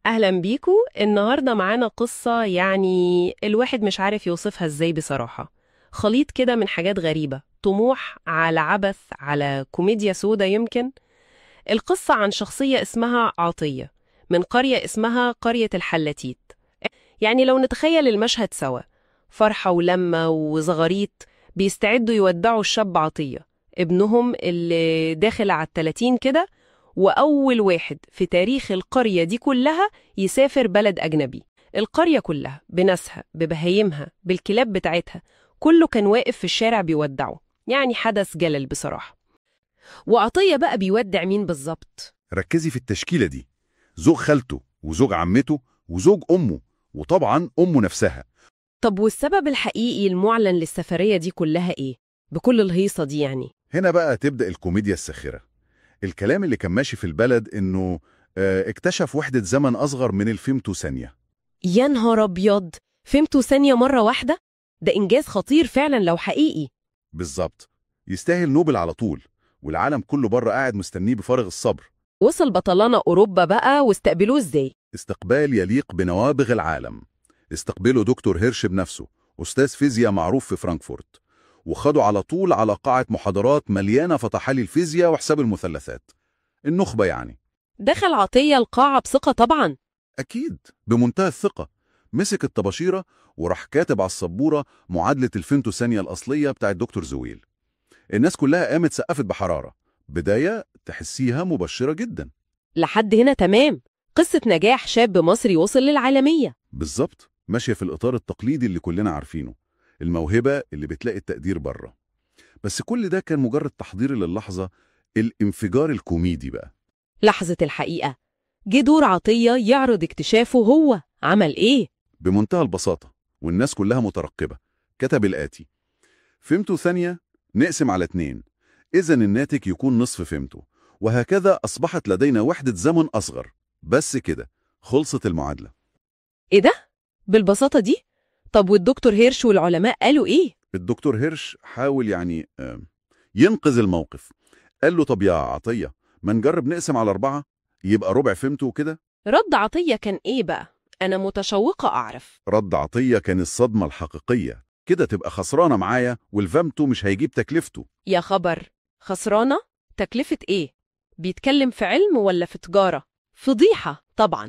أهلا بيكو. النهاردة معانا قصة الواحد مش عارف يوصفها ازاي بصراحة. خليط كده من حاجات غريبة، طموح على عبث على كوميديا سودا يمكن. القصة عن شخصية اسمها عطية، من قرية اسمها قرية الحلاتيت. لو نتخيل المشهد سوا، فرحة ولمة وزغاريت بيستعدوا يودعوا الشاب عطية، ابنهم اللي داخل على ال30 كده، وأول واحد في تاريخ القرية دي كلها يسافر بلد أجنبي. القرية كلها بناسها ببهايمها بالكلاب بتاعتها، كله كان واقف في الشارع بيودعه. حدث جلل بصراحة. وعطية بقى بيودع مين بالظبط؟ ركزي في التشكيلة دي: زوج خالته وزوج عمته وزوج أمه، وطبعا أمه نفسها. طب والسبب الحقيقي المعلن للسفرية دي كلها إيه؟ بكل الهيصة دي هنا بقى تبدأ الكوميديا الساخرة. الكلام اللي كان ماشي في البلد إنه اكتشف وحدة زمن أصغر من الفيمتو ثانية. يا نهار أبيض! فهمتوا ثانية مرة واحدة؟ ده إنجاز خطير فعلا لو حقيقي. بالظبط، يستاهل نوبل على طول، والعالم كله بره قاعد مستنيه بفارغ الصبر. وصل بطلنا أوروبا بقى، واستقبلوه إزاي؟ استقبال يليق بنوابغ العالم. استقبله دكتور هيرش بنفسه، أستاذ فيزياء معروف في فرانكفورت، وخدوا على طول على قاعة محاضرات مليانة فتحالي الفيزياء وحساب المثلثات. النخبة يعني. دخل عطية القاعة بثقة طبعا. أكيد، بمنتهى الثقة. مسك الطباشيرة وراح كاتب على السبورة معادلة الفيمتو ثانية الأصلية بتاع الدكتور زويل. الناس كلها قامت سقفت بحرارة. بداية تحسيها مبشرة جدا. لحد هنا تمام، قصة نجاح شاب مصري وصل للعالمية. بالظبط، ماشية في الإطار التقليدي اللي كلنا عارفينه، الموهبة اللي بتلاقي التقدير بره. بس كل ده كان مجرد تحضير للحظة الانفجار الكوميدي بقى. لحظة الحقيقة، جه دور عطية يعرض اكتشافه. هو عمل إيه؟ بمنتهى البساطة والناس كلها مترقبة، كتب الآتي: فيمتو ثانية نقسم على 2، إذن الناتج يكون نصف فيمتو، وهكذا أصبحت لدينا وحدة زمن أصغر. بس كده خلصت المعادلة. إيه ده؟ بالبساطة دي؟ طب والدكتور هيرش والعلماء قالوا إيه؟ الدكتور هيرش حاول ينقذ الموقف. قال له: طب يا عطية، ما نجرب نقسم على 4، يبقى ربع فيمتو كده. رد عطية كان إيه بقى؟ أنا متشوقة أعرف. رد عطية كان الصدمة الحقيقية: كده تبقى خسرانة معايا، والفيمتو مش هيجيب تكلفته. يا خبر! خسرانة؟ تكلفة إيه؟ بيتكلم في علم ولا في تجارة؟ فضيحة طبعا.